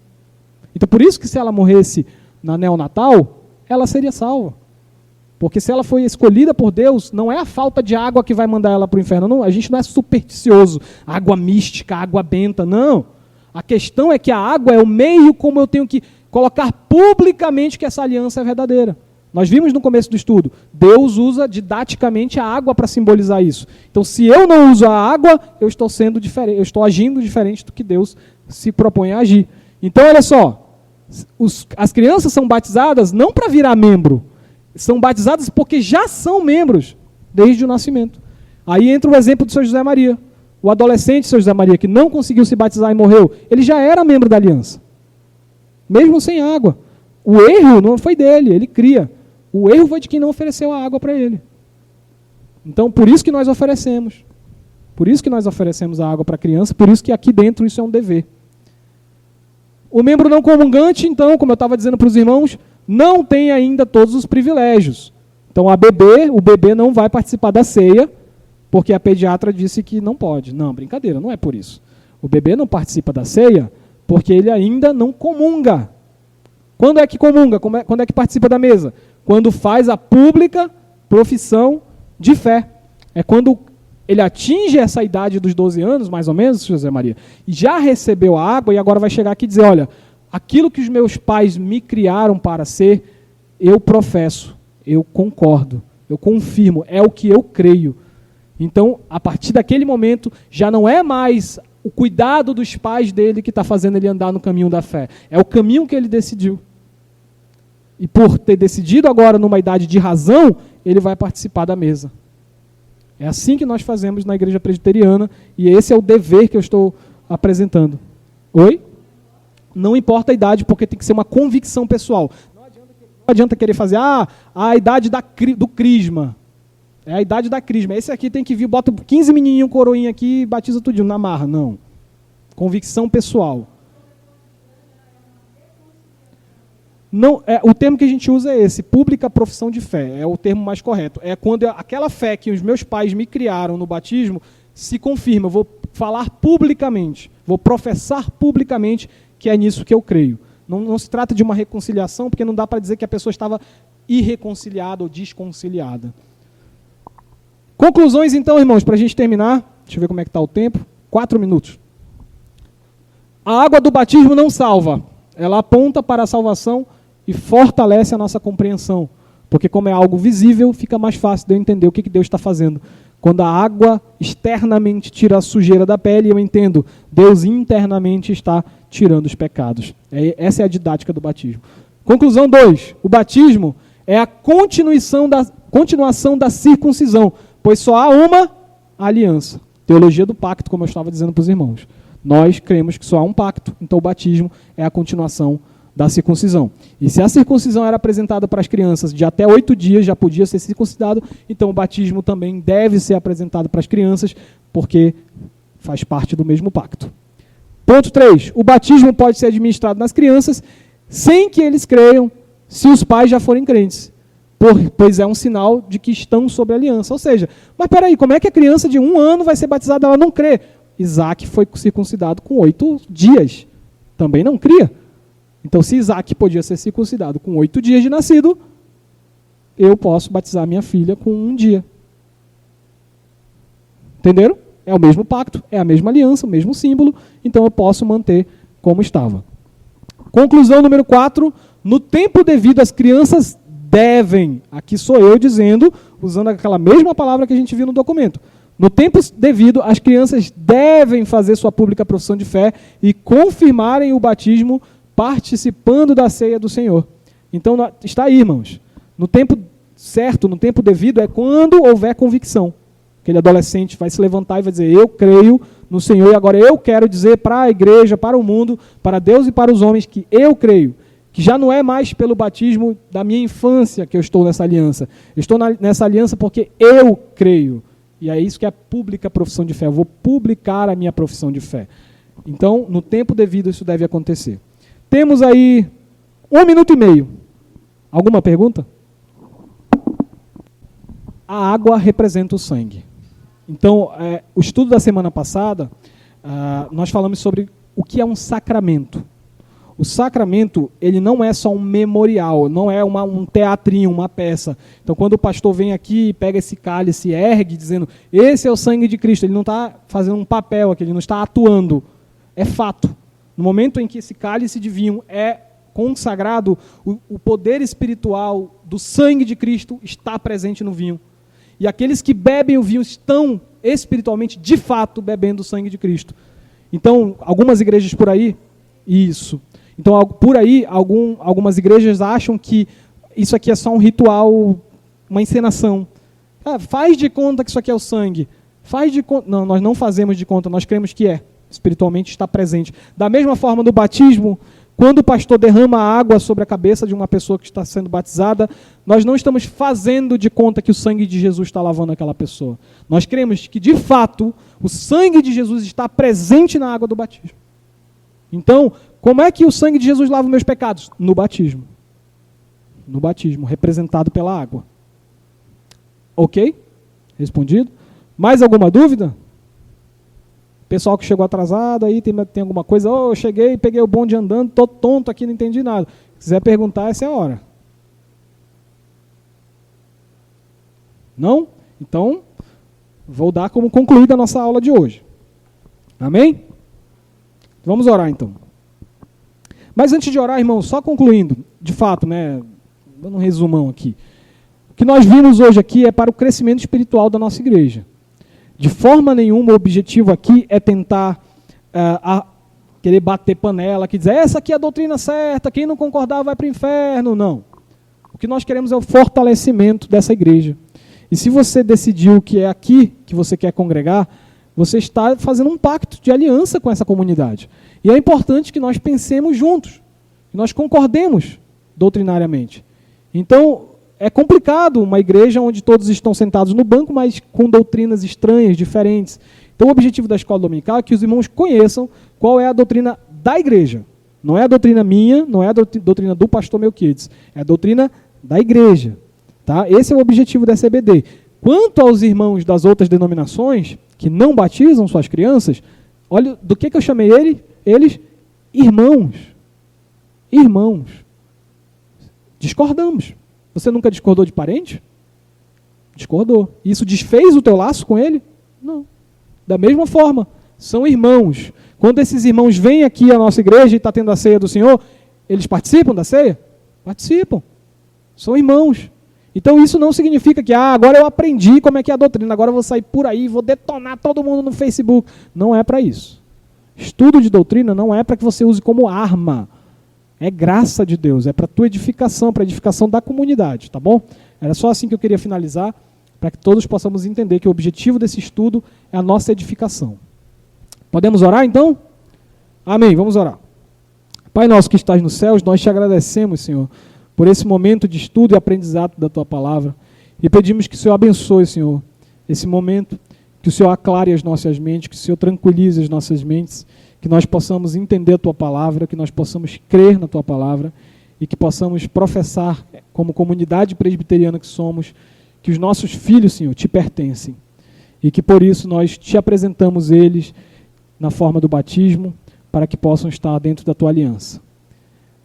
Então, por isso que se ela morresse na neonatal, ela seria salva. Porque se ela foi escolhida por Deus, não é a falta de água que vai mandar ela para o inferno. Não, a gente não é supersticioso, água mística, água benta, não. A questão é que a água é o meio como eu tenho que colocar publicamente que essa aliança é verdadeira. Nós vimos no começo do estudo, Deus usa didaticamente a água para simbolizar isso. Então, se eu não uso a água, eu estou sendo diferente, eu estou agindo diferente do que Deus se propõe a agir. Então, olha só, as crianças são batizadas não para virar membro, são batizadas porque já são membros desde o nascimento. Aí entra o exemplo do São José Maria. O adolescente São José Maria, que não conseguiu se batizar e morreu, ele já era membro da aliança. Mesmo sem água. O erro não foi dele, ele cria. O erro foi de quem não ofereceu a água para ele. Então, por isso que nós oferecemos. Por isso que nós oferecemos a água para a criança, por isso que aqui dentro isso é um dever. O membro não comungante, então, como eu estava dizendo para os irmãos, não tem ainda todos os privilégios. Então, o bebê não vai participar da ceia, porque a pediatra disse que não pode. Não, brincadeira, não é por isso. O bebê não participa da ceia porque ele ainda não comunga. Quando é que comunga? Quando é que participa da mesa? Quando faz a pública profissão de fé. É quando ele atinge essa idade dos 12 anos, mais ou menos, José Maria, e já recebeu a água e agora vai chegar aqui e dizer, olha, aquilo que os meus pais me criaram para ser, eu professo, eu concordo, eu confirmo, é o que eu creio. Então, a partir daquele momento, já não é mais o cuidado dos pais dele que está fazendo ele andar no caminho da fé. É o caminho que ele decidiu. E por ter decidido agora, numa idade de razão, ele vai participar da mesa. É assim que nós fazemos na igreja presbiteriana, e esse é o dever que eu estou apresentando. Oi? Não importa a idade, porque tem que ser uma convicção pessoal. Não adianta querer fazer, a idade do crisma. É a idade da crisma. Esse aqui tem que vir, bota 15 menininhos coroinha aqui e batiza tudinho na marra. Não. Convicção pessoal. Não, o termo que a gente usa é esse, pública profissão de fé, é o termo mais correto. É quando aquela fé que os meus pais me criaram no batismo se confirma, eu vou falar publicamente, vou professar publicamente que é nisso que eu creio. Não se trata de uma reconciliação, porque não dá para dizer que a pessoa estava irreconciliada ou desconciliada. Conclusões então, irmãos, para a gente terminar, deixa eu ver como é que está o tempo, 4 minutos. A água do batismo não salva, ela aponta para a salvação e fortalece a nossa compreensão. Porque como é algo visível, fica mais fácil de eu entender o que Deus está fazendo. Quando a água externamente tira a sujeira da pele, eu entendo, Deus internamente está tirando os pecados. Essa é a didática do batismo. Conclusão 2. O batismo é a continuação da circuncisão, pois só há uma aliança. Teologia do pacto, como eu estava dizendo para os irmãos. Nós cremos que só há um pacto, então o batismo é a continuação da circuncisão. E se a circuncisão era apresentada para as crianças de até 8 dias, já podia ser circuncidado, então o batismo também deve ser apresentado para as crianças, porque faz parte do mesmo pacto. Ponto 3. O batismo pode ser administrado nas crianças sem que eles creiam, se os pais já forem crentes. Pois é um sinal de que estão sob aliança. Ou seja, mas peraí, como é que a criança de 1 ano vai ser batizada, ela não crê? Isaac foi circuncidado com 8 dias. Também não cria. Então, se Isaac podia ser circuncidado com 8 dias de nascido, eu posso batizar minha filha com 1 dia. Entenderam? É o mesmo pacto, é a mesma aliança, o mesmo símbolo, então eu posso manter como estava. Conclusão número 4, no tempo devido as crianças devem, aqui sou eu dizendo, usando aquela mesma palavra que a gente viu no documento, no tempo devido as crianças devem fazer sua pública profissão de fé e confirmarem o batismo participando da ceia do Senhor. Então, está aí, irmãos. No tempo certo, no tempo devido, é quando houver convicção. Aquele adolescente vai se levantar e vai dizer, eu creio no Senhor, e agora eu quero dizer para a igreja, para o mundo, para Deus e para os homens, que eu creio. Que já não é mais pelo batismo da minha infância que eu estou nessa aliança. Eu estou nessa aliança porque eu creio. E é isso que é a pública profissão de fé. Eu vou publicar a minha profissão de fé. Então, no tempo devido, isso deve acontecer. Temos aí 1 minuto e meio. Alguma pergunta? A água representa o sangue. Então, o estudo da semana passada, nós falamos sobre o que é um sacramento. o sacramento, ele não é só um memorial, não é um teatrinho, uma peça. Então, quando o pastor vem aqui, pega esse cálice e ergue, dizendo, esse é o sangue de Cristo, ele não está fazendo um papel aqui, ele não está atuando. É fato. No momento em que esse cálice de vinho é consagrado, o poder espiritual do sangue de Cristo está presente no vinho. E aqueles que bebem o vinho estão espiritualmente, de fato, bebendo o sangue de Cristo. Então, algumas igrejas por aí, isso. Então, por aí, algumas igrejas acham que isso aqui é só um ritual, uma encenação. Faz de conta que isso aqui é o sangue. Faz de conta. Não, nós não fazemos de conta, nós cremos que é. Espiritualmente está presente. Da mesma forma, no batismo, quando o pastor derrama água sobre a cabeça de uma pessoa que está sendo batizada, nós não estamos fazendo de conta que o sangue de Jesus está lavando aquela pessoa. Nós cremos que, de fato, o sangue de Jesus está presente na água do batismo. Então, como é que o sangue de Jesus lava os meus pecados? No batismo. No batismo, representado pela água. Ok? Respondido? Mais alguma dúvida? Pessoal que chegou atrasado, aí tem alguma coisa, eu cheguei, peguei o bonde andando, tô tonto aqui, não entendi nada. Se quiser perguntar, essa é a hora. Não? Então, vou dar como concluída a nossa aula de hoje. Amém? Vamos orar então. Mas antes de orar, irmão, só concluindo, de fato, né, dando um resumão aqui. O que nós vimos hoje aqui é para o crescimento espiritual da nossa igreja. De forma nenhuma, o objetivo aqui é tentar querer bater panela, que dizer, essa aqui é a doutrina certa, quem não concordar vai para o inferno. Não. O que nós queremos é o fortalecimento dessa igreja. E se você decidiu que é aqui que você quer congregar, você está fazendo um pacto de aliança com essa comunidade. E é importante que nós pensemos juntos, que nós concordemos doutrinariamente. Então, é complicado uma igreja onde todos estão sentados no banco, mas com doutrinas estranhas, diferentes. Então, o objetivo da escola dominical é que os irmãos conheçam qual é a doutrina da igreja. Não é a doutrina minha, não é a doutrina do pastor Melquiades, é a doutrina da igreja. Tá? Esse é o objetivo da CBD. Quanto aos irmãos das outras denominações, que não batizam suas crianças, olha do que eu chamei eles irmãos. Irmãos. Discordamos. Você nunca discordou de parente? Discordou. Isso desfez o teu laço com ele? Não. Da mesma forma, são irmãos. Quando esses irmãos vêm aqui à nossa igreja e está tendo a ceia do Senhor, eles participam da ceia? Participam. São irmãos. Então isso não significa que agora eu aprendi como é que é a doutrina, agora eu vou sair por aí, vou detonar todo mundo no Facebook. Não é para isso. Estudo de doutrina não é para que você use como arma. É graça de Deus, é para a tua edificação, para a edificação da comunidade, tá bom? Era só assim que eu queria finalizar, para que todos possamos entender que o objetivo desse estudo é a nossa edificação. Podemos orar, então? Amém, vamos orar. Pai nosso que estás nos céus, nós te agradecemos, Senhor, por esse momento de estudo e aprendizado da tua palavra, e pedimos que o Senhor abençoe, Senhor, esse momento, que o Senhor aclare as nossas mentes, que o Senhor tranquilize as nossas mentes, que nós possamos entender a tua palavra, que nós possamos crer na tua palavra e que possamos professar, como comunidade presbiteriana que somos, que os nossos filhos, Senhor, te pertencem e que por isso nós te apresentamos eles na forma do batismo para que possam estar dentro da tua aliança.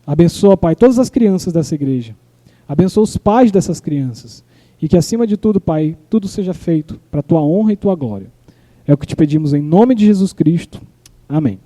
Abençoa, Pai, todas as crianças dessa igreja. Abençoa os pais dessas crianças e que acima de tudo, Pai, tudo seja feito para a tua honra e tua glória. É o que te pedimos em nome de Jesus Cristo. Amém.